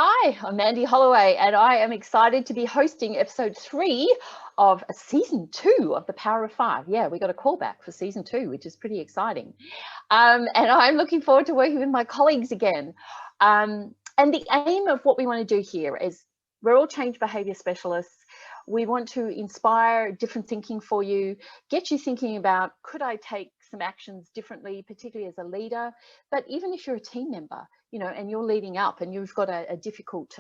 Hi, I'm Mandy Holloway, and I am excited to be hosting episode 3 of season 2 of The Power of 5. Yeah, we got a callback for season 2, which is pretty exciting. And I'm looking forward to working with my colleagues again. And the aim of what we want to do here is we're all change behavior specialists. We want to inspire different thinking for you, get you thinking about, could I take some actions differently, particularly as a leader, but even if you're a team member, you know, and you're leading up and you've got a difficult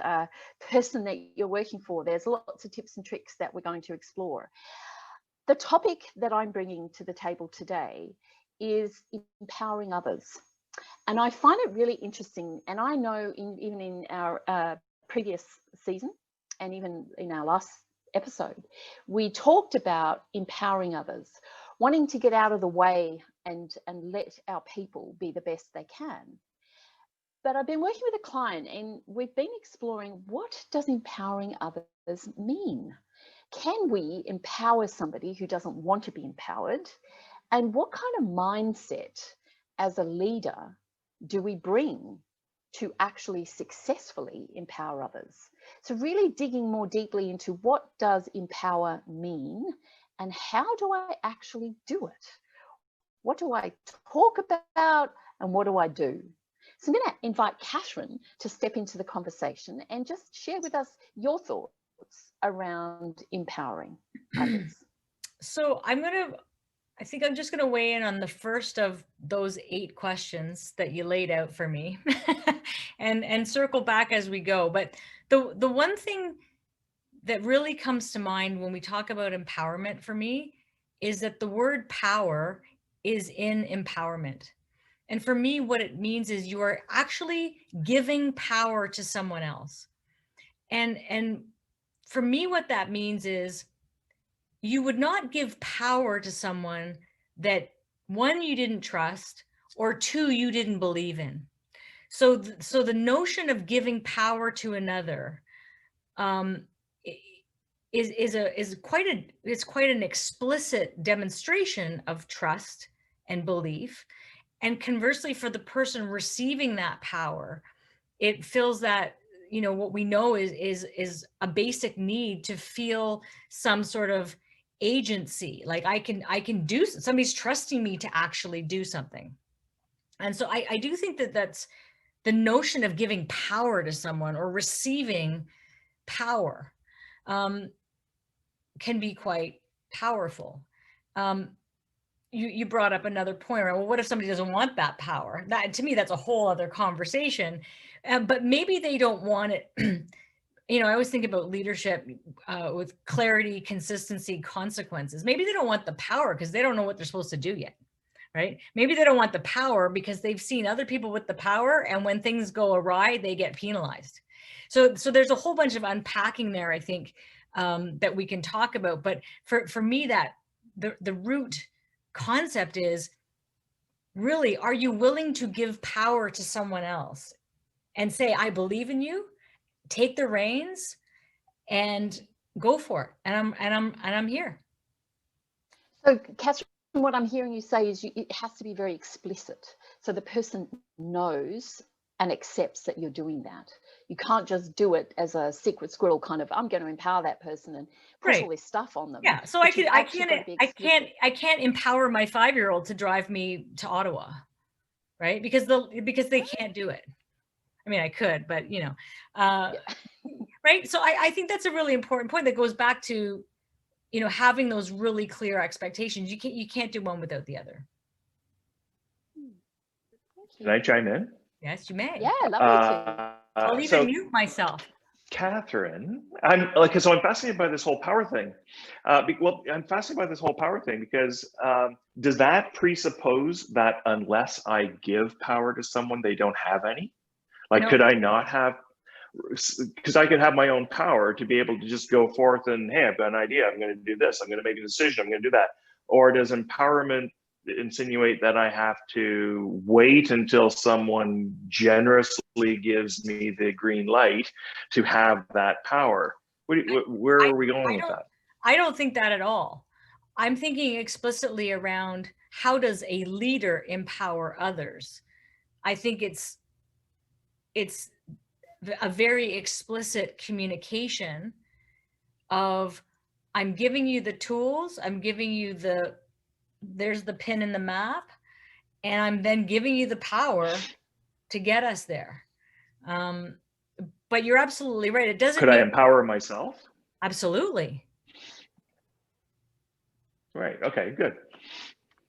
person that you're working for, there's lots of tips and tricks that we're going to explore. The topic that I'm bringing to the table today is empowering others. And I find it really interesting. And I know even in our previous season and even in our last episode, we talked about empowering others, wanting to get out of the way and let our people be the best they can. But I've been working with a client and we've been exploring, what does empowering others mean? Can we empower somebody who doesn't want to be empowered? And what kind of mindset as a leader do we bring to actually successfully empower others? So really digging more deeply into what does empower mean and how do I actually do it? What do I talk about and what do I do? So I'm going to invite Catherine to step into the conversation and just share with us your thoughts around empowering others. So I think I'm just going to weigh in on the first of those 8 questions that you laid out for me and circle back as we go. But the one thing that really comes to mind when we talk about empowerment for me is that the word power is in empowerment. And for me, what it means is you are actually giving power to someone else. And for me, what that means is you would not give power to someone that, 1, you didn't trust, or 2, you didn't believe in. So the notion of giving power to another is quite an explicit demonstration of trust and belief. And conversely, for the person receiving that power, it feels that, you know, what we know is a basic need to feel some sort of agency, like I can do, somebody's trusting me to actually do something. And so I do think that that's the notion of giving power to someone or receiving power can be quite powerful. You brought up another point, right? Well, what if somebody doesn't want that power? That, to me, that's a whole other conversation. But maybe they don't want it. You know, I always think about leadership with clarity, consistency, consequences. Maybe they don't want the power because they don't know what they're supposed to do yet, right? Maybe they don't want the power because they've seen other people with the power, and when things go awry, they get penalized. So there's a whole bunch of unpacking there, I think, that we can talk about. But for me, that the root concept is really, are you willing to give power to someone else and say, I believe in you, take the reins and go for it. And I'm here. So Catherine, what I'm hearing you say is it has to be very explicit. So the person knows and accepts that you're doing that. You can't just do it as a secret squirrel kind of, I'm going to empower that person and push all this stuff on them. Yeah. So I can't empower my 5-year-old to drive me to Ottawa, right? Because they can't do it. I mean, I could, but you know, right. So I think that's a really important point that goes back to, you know, having those really clear expectations. You can't do one without the other. Can I chime in? Yes, you may. Yeah, lovely to. I'll even mute myself. Catherine, I'm fascinated by this whole power thing. Well, I'm fascinated by this whole power thing because does that presuppose that unless I give power to someone, they don't have any? Like, no. Could I not have? Because I could have my own power to be able to just go forth and, hey, I've got an idea. I'm going to do this. I'm going to make a decision. I'm going to do that. Or does empowerment insinuate that I have to wait until someone generously gives me the green light to have that power? Where are we going with that? I don't think that at all. I'm thinking explicitly around, how does a leader empower others? I think it's a very explicit communication of, I'm giving you the tools, I'm giving you there's the pin in the map, and I'm then giving you the power to get us there. But you're absolutely right. It doesn't Could I empower myself? Absolutely. Right. Okay, good.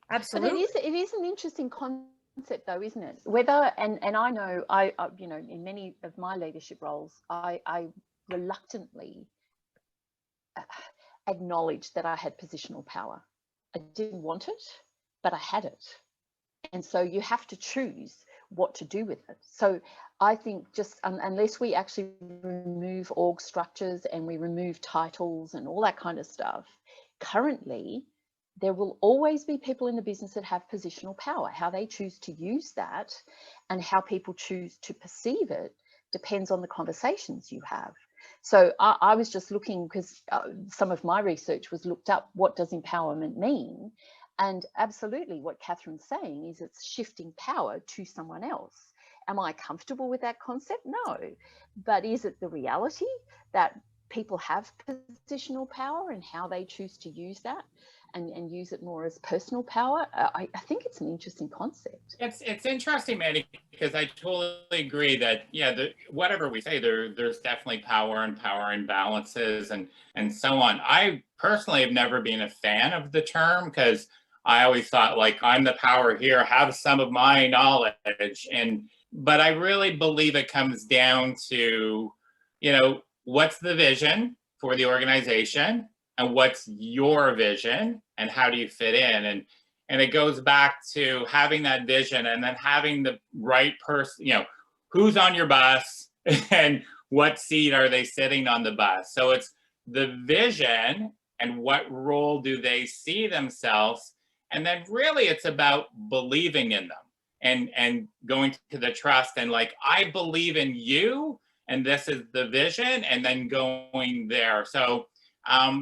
Absolutely. But it is an interesting concept though, isn't it? Whether, and I know I you know, in many of my leadership roles, I reluctantly acknowledged that I had positional power. I didn't want it, but I had it. And so you have to choose what to do with it. So I think just unless we actually remove org structures and we remove titles and all that kind of stuff, currently there will always be people in the business that have positional power. How they choose to use that and how people choose to perceive it depends on the conversations you have. So I was just looking, because some of my research was looked up, what does empowerment mean? And absolutely what Catherine's saying is it's shifting power to someone else. Am I comfortable with that concept? No. But is it the reality that people have positional power and how they choose to use that and use it more as personal power? I think it's an interesting concept. It's interesting, Mandy, because I totally agree that, yeah, whatever we say, there's definitely power and power imbalances and so on. I personally have never been a fan of the term, because I always thought, like, I'm the power here, have some of my knowledge. But I really believe it comes down to, you know, what's the vision for the organization and what's your vision and how do you fit in? And it goes back to having that vision and then having the right person, you know, who's on your bus and what seat are they sitting on the bus. So it's the vision and what role do they see themselves. And then really it's about believing in them and going to the trust and, like, I believe in you and this is the vision, and then going there. So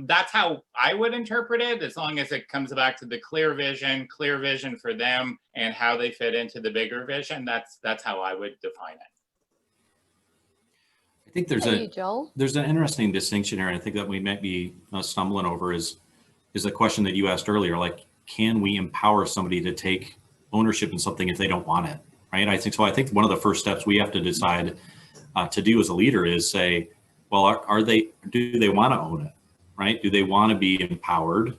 that's how I would interpret it, as long as it comes back to the clear vision for them and how they fit into the bigger vision. That's how I would define it. I think there's an interesting distinction here. I think that we might be stumbling over is a question that you asked earlier, like, can we empower somebody to take ownership in something if they don't want it, right? I think so. I think one of the first steps we have to decide to do as a leader is say, well, do they want to own it, right? Do they want to be empowered?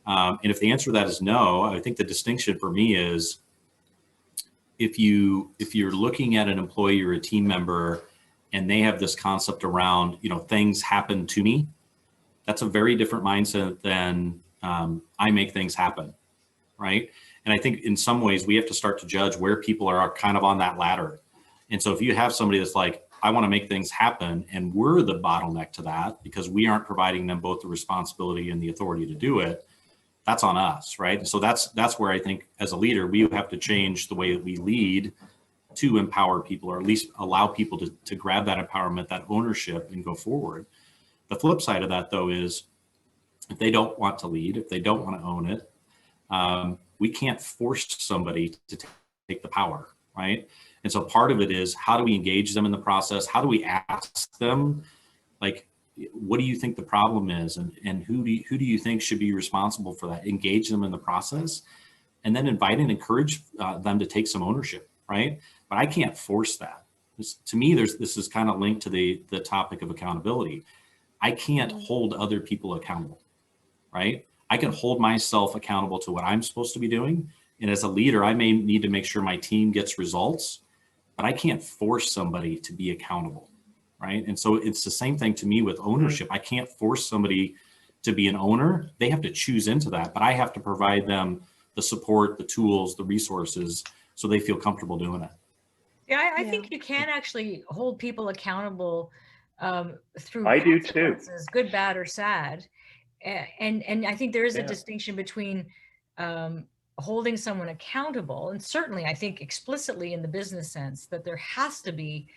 And if the answer to that is no, I think the distinction for me is if you're looking at an employee or a team member and they have this concept around, you know, things happen to me, that's a very different mindset than I make things happen, right? And I think in some ways we have to start to judge where people are kind of on that ladder. And so if you have somebody that's like, I want to make things happen, and we're the bottleneck to that because we aren't providing them both the responsibility and the authority to do it, that's on us, right? And so that's where I think as a leader, we have to change the way that we lead to empower people, or at least allow people to grab that empowerment, that ownership, and go forward. The flip side of that, though, is if they don't want to lead, if they don't want to own it, we can't force somebody to take the power, right? And so part of it is, how do we engage them in the process? How do we ask them, like, what do you think the problem is? And who do you think should be responsible for that? Engage them in the process, and then invite and encourage them to take some ownership, right? But I can't force that. To me, this is kind of linked to the topic of accountability. I can't hold other people accountable, right? I can hold myself accountable to what I'm supposed to be doing. And as a leader, I may need to make sure my team gets results, but I can't force somebody to be accountable, right? And so it's the same thing to me with ownership. I can't force somebody to be an owner. They have to choose into that, but I have to provide them the support, the tools, the resources, so they feel comfortable doing it. Yeah, I think you can actually hold people accountable through I do too, good, bad, or sad. And I think there is a distinction between holding someone accountable, and certainly I think explicitly in the business sense that there has to be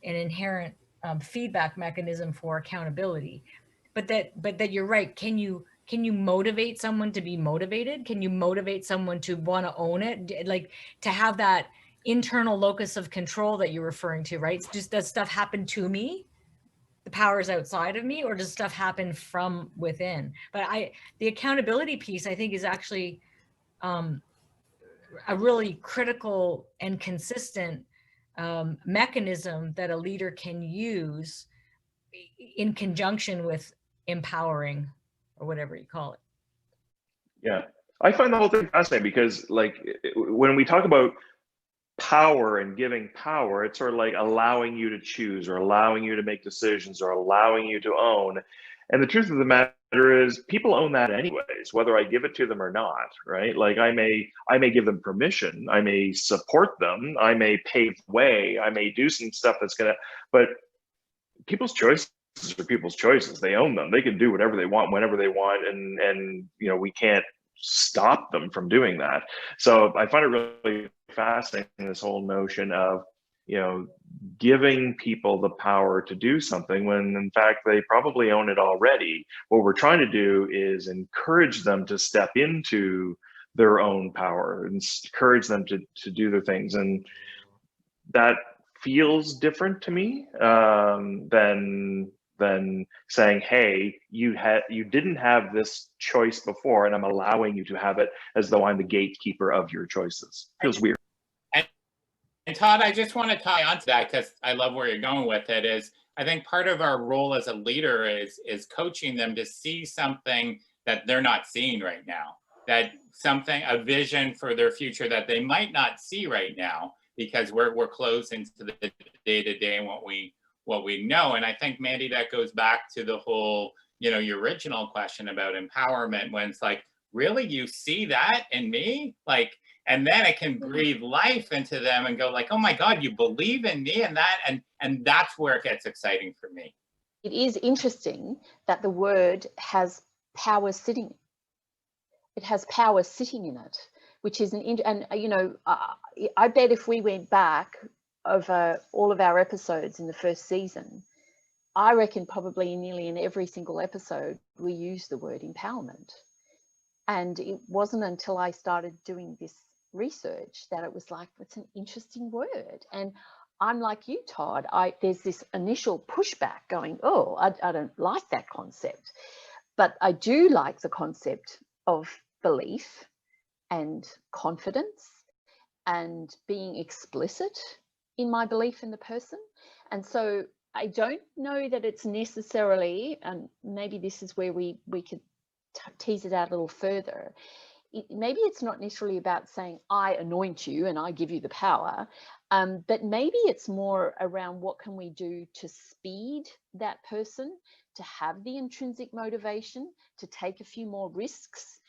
an inherent feedback mechanism for accountability. But that you're right. Can you motivate someone to be motivated? Can you motivate someone to want to own it? Like, to have that internal locus of control that you're referring to, right? Does stuff happen to me? The power is outside of me, or does stuff happen from within? But the accountability piece, I think, is actually a really critical and consistent mechanism that a leader can use in conjunction with empowering, or whatever you call it. Yeah, I find the whole thing fascinating because, like, when we talk about power and giving power, it's sort of like allowing you to choose, or allowing you to make decisions, or allowing you to own. And the truth of the matter is, people own that anyways, whether I give it to them or not, right? Like, I may give them permission, I may support them, I may pave the way, I may do some stuff that's gonna, but people's choices are people's choices. They own them. They can do whatever they want, whenever they want, and you know, we can't stop them from doing that. So I find it really fascinating, this whole notion of, you know, giving people the power to do something when in fact they probably own it already. What we're trying to do is encourage them to step into their own power and encourage them to do their things. And that feels different to me than saying, hey, you didn't have this choice before, and I'm allowing you to have it, as though I'm the gatekeeper of your choices. Feels weird. And Todd, I just want to tie onto that because I love where you're going with it. Is I think part of our role as a leader is coaching them to see something that they're not seeing right now, that something, a vision for their future that they might not see right now, because we're closed into the day-to-day and what we know. And I think, Mandy, that goes back to the whole, you know, your original question about empowerment, when it's like, really, you see that in me? Like, and then it can breathe life into them and go like, oh my God, you believe in me and that, and that's where it gets exciting for me. It is interesting that the word has power sitting. It has power sitting in it, which is and you know, I bet if we went back over all of our episodes in the first season, I reckon probably nearly in every single episode we use the word empowerment. And it wasn't until I started doing this research that it was like, it's an interesting word. And I'm like you, Todd, there's this initial pushback going, oh, I don't like that concept. But I do like the concept of belief and confidence and being explicit in my belief in the person. And so I don't know that it's necessarily, and maybe this is where we could tease it out a little further. Maybe it's not necessarily about saying I anoint you and I give you the power, but maybe it's more around what can we do to speed that person to have the intrinsic motivation to take a few more risks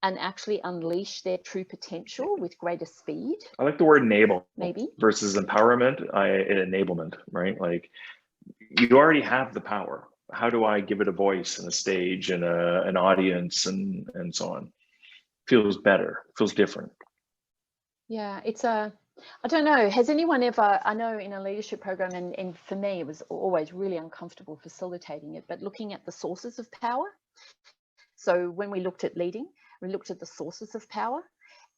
and actually unleash their true potential with greater speed. I like the word enable, maybe, versus empowerment. Enablement, right? Like, you already have the power. How do I give it a voice and a stage and an audience and so on? Feels better, feels different. Yeah, I don't know, has anyone ever, I know in a leadership program, and for me it was always really uncomfortable facilitating it, but looking at the sources of power. So when we looked at leading, we looked at the sources of power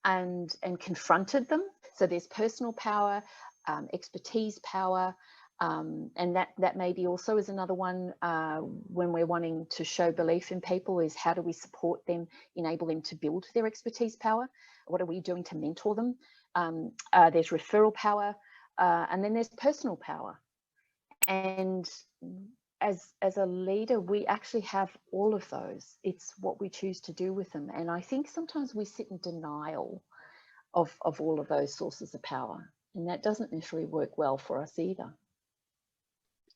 and confronted them. So there's personal power, expertise power, and that maybe also is another one when we're wanting to show belief in people, is how do we support them, enable them to build their expertise power? What are we doing to mentor them? There's referral power, and then there's personal power. And as a leader, we actually have all of those. It's what we choose to do with them. And I think sometimes we sit in denial of all of those sources of power, and that doesn't necessarily work well for us either.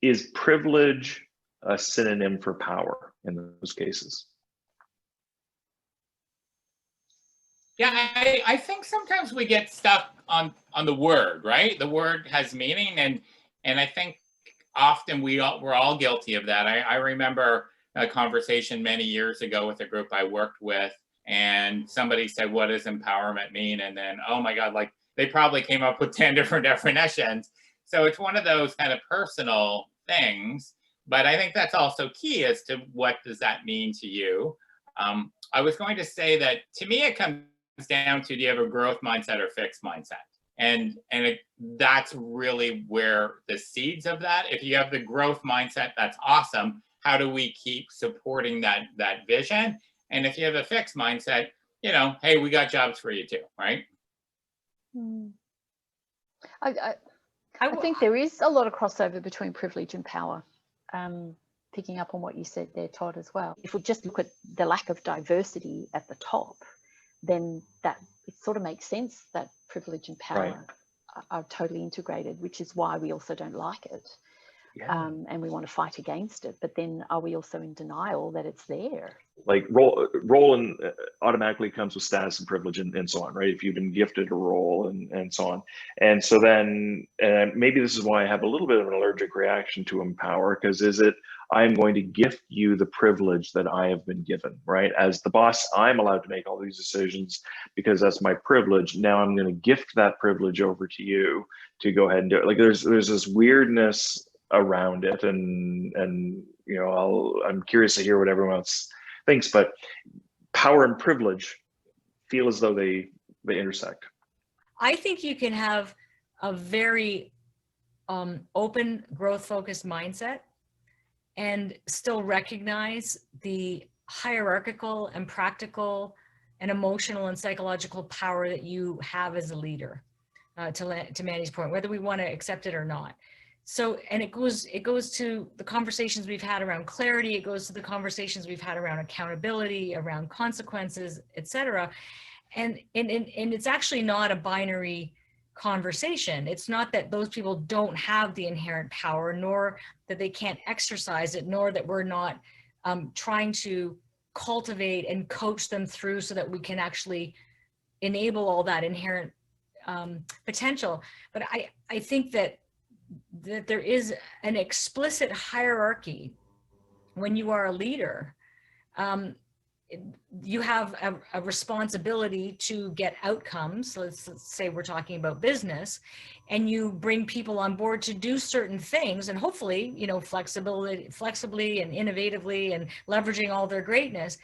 Is privilege a synonym for power in those cases? Yeah, I think sometimes we get stuck on the word, right? The word has meaning, and I think often we're all guilty of that. I remember a conversation many years ago with a group I worked with, and somebody said, what does empowerment mean? And then, oh my God, like they probably came up with 10 different definitions. So it's one of those kind of personal things, but I think that's also key as to what does that mean to you. I was going to say that to me, it comes down to, do you have a growth mindset or fixed mindset? That's really where the seeds of that, if you have the growth mindset, that's awesome. How do we keep supporting that vision? And if you have a fixed mindset, hey, we got jobs for you too, right? I think there is a lot of crossover between privilege and power. Picking up on what you said there, Todd, as well. If we just look at the lack of diversity at the top, then it sort of makes sense that privilege and power are totally integrated, which is why we also don't like it. Yeah. And we want to fight against it. But then are we also in denial that it's there? Like role and automatically comes with status and privilege and so on, right? If you've been gifted a role and so on. And so then maybe this is why I have a little bit of an allergic reaction to empower, because I'm going to gift you the privilege that I have been given, right? As the boss, I'm allowed to make all these decisions because that's my privilege. Now I'm going to gift that privilege over to you to go ahead and do it. Like there's this weirdness around it, and I'm curious to hear what everyone else thinks, but power and privilege feel as though they intersect. I think you can have a very open, growth-focused mindset and still recognize the hierarchical and practical and emotional and psychological power that you have as a leader, to Mandy's point, whether we want to accept it or not. So, and it goes to the conversations we've had around clarity. It goes to the conversations we've had around accountability, around consequences, etc. And it's actually not a binary conversation. It's not that those people don't have the inherent power, nor that they can't exercise it, nor that we're not trying to cultivate and coach them through so that we can actually enable all that inherent potential. But I think that there is an explicit hierarchy when you are a leader. You have a responsibility to get outcomes. Let's say we're talking about business, and you bring people on board to do certain things, and hopefully, flexibly and innovatively and leveraging all their greatness.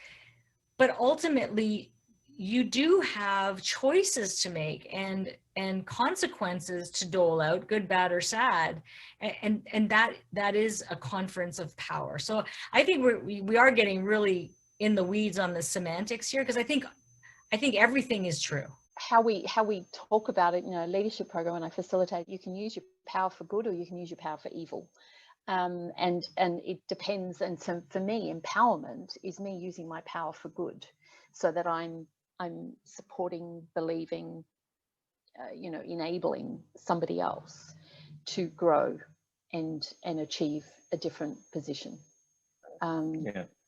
But ultimately, you do have choices to make and consequences to dole out, good, bad, or sad, and that is a conference of power. So I think we are getting really in the weeds on the semantics here, because I think everything is true. How we talk about it, leadership program, when I facilitate, you can use your power for good or you can use your power for evil. And it depends. And so for me, empowerment is me using my power for good, so that I'm supporting, believing, enabling somebody else to grow and achieve a different position.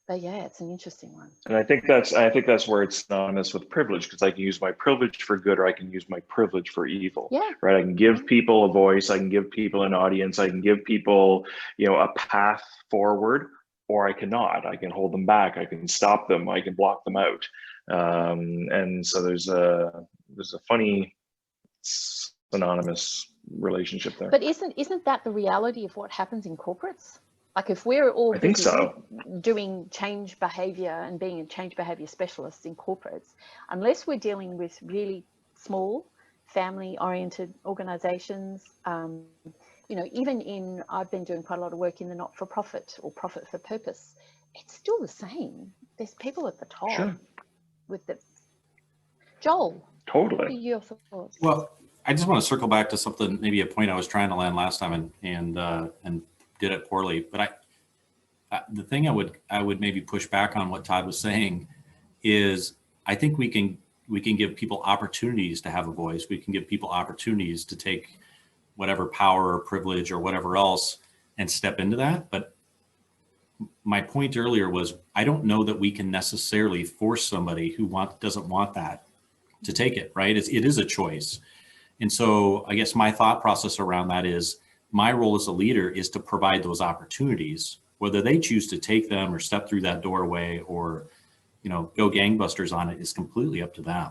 But yeah, it's an interesting one. And I think that's where it's synonymous with privilege, because I can use my privilege for good or I can use my privilege for evil. Yeah. Right. I can give people a voice. I can give people an audience. I can give people, a path forward, or I cannot. I can hold them back. I can stop them. I can block them out. And so there's a funny synonymous relationship there. But isn't that the reality of what happens in corporates? Like if we're all doing change behavior and being a change behavior specialist in corporates, unless we're dealing with really small family-oriented organizations, even I've been doing quite a lot of work in the not-for-profit or profit for purpose, it's still the same. There's people at the top. Sure. With the Joel. Totally. What are your thoughts? Well, I just want to circle back to something, maybe a point I was trying to land last time and did it poorly. But the thing I would maybe push back on what Todd was saying is I think we can give people opportunities to have a voice. We can give people opportunities to take whatever power or privilege or whatever else and step into that. But my point earlier was I don't know that we can necessarily force somebody who doesn't want that to take it, right? It is a choice. And so I guess my thought process around that is my role as a leader is to provide those opportunities, whether they choose to take them or step through that doorway or, go gangbusters on it is completely up to them.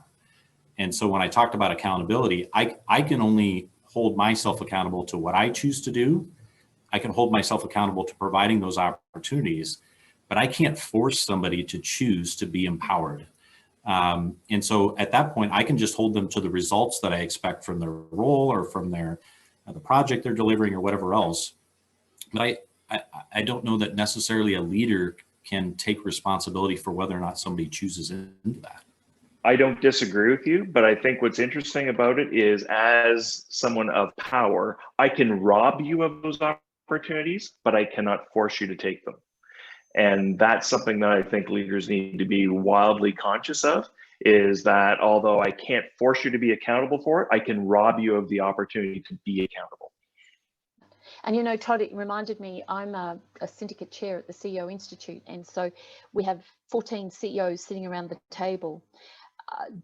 And so when I talked about accountability, I can only hold myself accountable to what I choose to do. I can hold myself accountable to providing those opportunities, but I can't force somebody to choose to be empowered. And so at that point, I can just hold them to the results that I expect from their role or from their the project they're delivering or whatever else. But I don't know that necessarily a leader can take responsibility for whether or not somebody chooses into that. I don't disagree with you, but I think what's interesting about it is, as someone of power, I can rob you of those opportunities, but I cannot force you to take them. And that's something that I think leaders need to be wildly conscious of, is that although I can't force you to be accountable for it, I can rob you of the opportunity to be accountable. And you know, Todd, it reminded me, I'm a syndicate chair at the CEO Institute. And so we have 14 CEOs sitting around the table.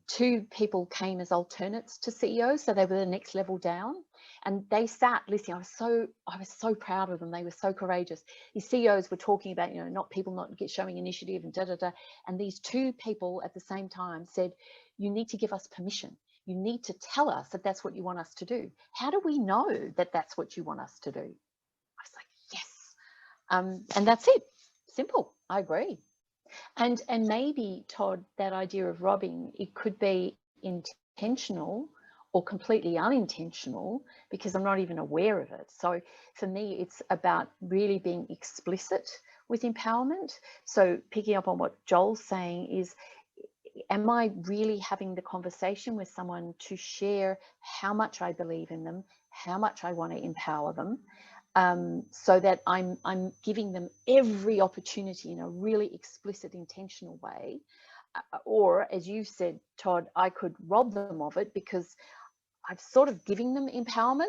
2 people came as alternates to CEOs, so they were the next level down, and they sat listening. I was so proud of them. They were so courageous. These CEOs were talking about, you know, not showing initiative and and these 2 people at the same time said, you need to give us permission. You need to tell us that that's what you want us to do. How do we know that that's what you want us to do? I was like, yes. And that's it. Simple. I agree. And maybe, Todd, that idea of robbing, it could be intentional or completely unintentional, because I'm not even aware of it. So for me, it's about really being explicit with empowerment. So picking up on what Joel's saying is, am I really having the conversation with someone to share how much I believe in them, how much I want to empower them, so that I'm giving them every opportunity in a really explicit, intentional way. Or, as you said, Todd, I could rob them of it because I'm sort of giving them empowerment,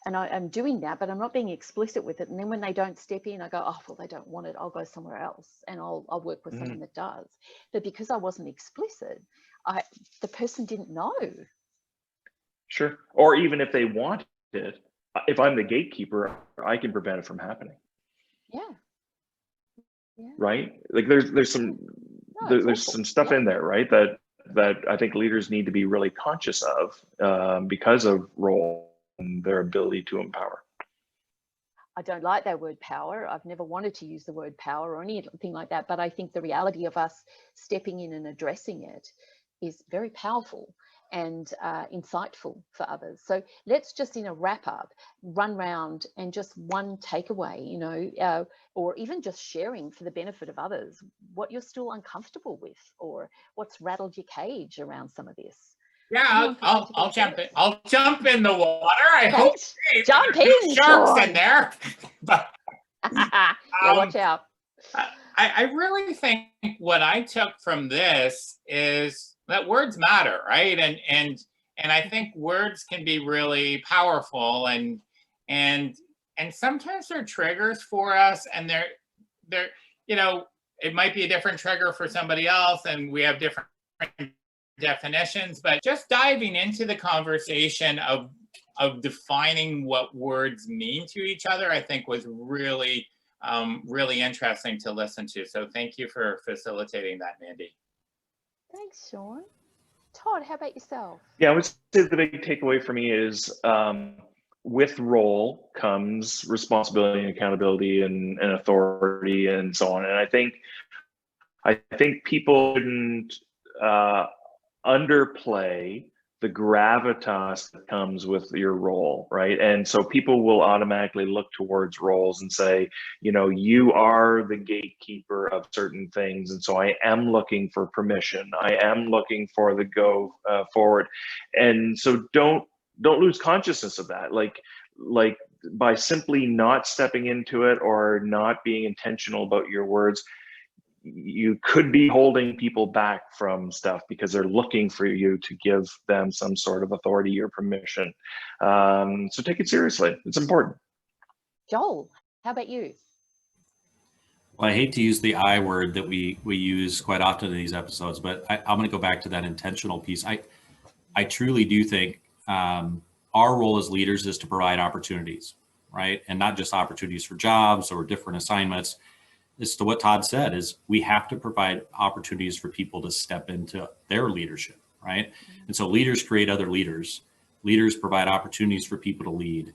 and I'm doing that, but I'm not being explicit with it. And then when they don't step in, I go, oh, well, they don't want it. I'll go somewhere else, and I'll work with someone that does. But because I wasn't explicit, the person didn't know. Sure. Or even if they wanted it, if I'm the gatekeeper, I can prevent it from happening. Yeah. Right. Like there's some some stuff in there, right, that I think leaders need to be really conscious of, because of role and their ability to empower. I don't like that word power. I've never wanted to use the word power or anything like that, but I think the reality of us stepping in and addressing it is very powerful and insightful for others. So let's just, in a wrap up, run round and just one takeaway, you know, or even just sharing for the benefit of others, what you're still uncomfortable with, or what's rattled your cage around some of this. Yeah, I'll jump in. I'll jump in the water. I hope jump in, no sharks Shawn. in there. But yeah, watch out. I really think what I took from this is that words matter, right? And I think words can be really powerful, and sometimes they're triggers for us, and they're you know, it might be a different trigger for somebody else, and we have different definitions. But just diving into the conversation of defining what words mean to each other, I think was really really interesting to listen to. So thank you for facilitating that, Mandy. Thanks, Shawn. Todd, how about yourself? Yeah, I would say the big takeaway for me is, with role comes responsibility and accountability and authority and so on. And I think people shouldn't underplay the gravitas that comes with your role, right? And so people will automatically look towards roles and say, you know, you are the gatekeeper of certain things, and so I am looking for permission. I am looking for the go forward. And so don't lose consciousness of that. Like by simply not stepping into it or not being intentional about your words, you could be holding people back from stuff because they're looking for you to give them some sort of authority or permission. So take it seriously. It's important. Joel, how about you? Well, I hate to use the I word that we use quite often in these episodes, but I'm going to go back to that intentional piece. I truly do think our role as leaders is to provide opportunities, right? And not just opportunities for jobs or different assignments. As to what Todd said, is we have to provide opportunities for people to step into their leadership, right? And so leaders create other leaders. Leaders provide opportunities for people to lead.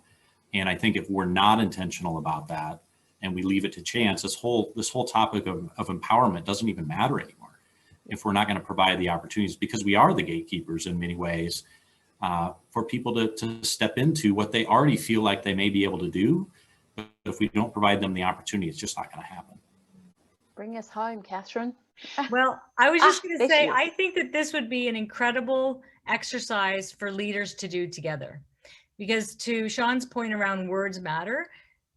And I think if we're not intentional about that and we leave it to chance, this whole topic of empowerment doesn't even matter anymore. if we're not going to provide the opportunities, because we are the gatekeepers in many ways, for people to step into what they already feel like they may be able to do. But if we don't provide them the opportunity, it's just not going to happen. Bring us home, Catherine. Well, I was just going to say, you. I think that this would be an incredible exercise for leaders to do together. Because to Shawn's point around words matter,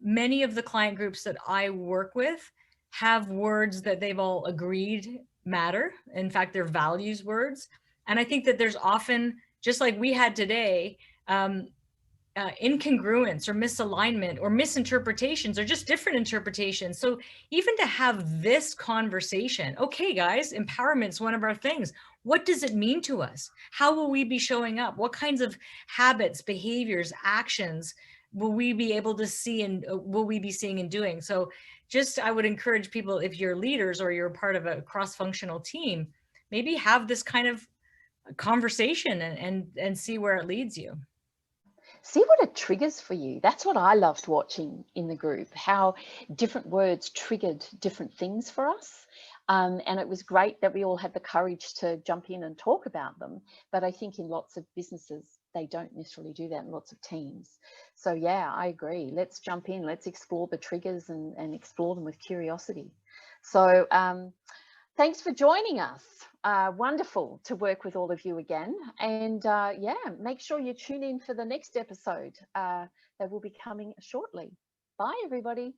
many of the client groups that I work with have words that they've all agreed matter. In fact, they're values words. And I think that there's often, just like we had today, incongruence or misalignment or misinterpretations or just different interpretations. So even to have this conversation, okay, guys, empowerment's one of our things. What does it mean to us? How will we be showing up? What kinds of habits, behaviors, actions will we be able to see and will we be seeing and doing? So just, I would encourage people, if you're leaders or you're part of a cross-functional team, maybe have this kind of conversation and see where it leads you. See what it triggers for you. That's what I loved watching in the group, how different words triggered different things for us. And it was great that we all had the courage to jump in and talk about them. But I think in lots of businesses, they don't necessarily do that in lots of teams. So yeah, I agree. Let's jump in, let's explore the triggers and explore them with curiosity. So thanks for joining us. Wonderful to work with all of you again. And yeah, make sure you tune in for the next episode that will be coming shortly. Bye, everybody.